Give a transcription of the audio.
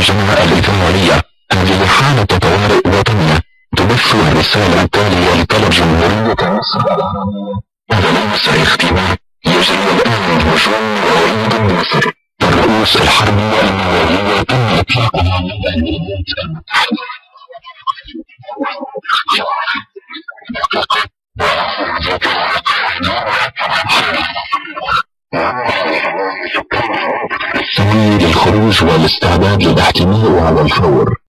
الجماعة الإثيوبية. هذه حالة طوارئ وطنية. تبث الرسالة التالية لطلب جمهورية مصر العربية. هذا ليس اختبار. يجري الآن هجوم رهيب مصر. الرؤوس الحربية النووية تم إطلاقها من الولايات المتحدة. السبيل للخروج والاستعداد للاحتماء على الفور.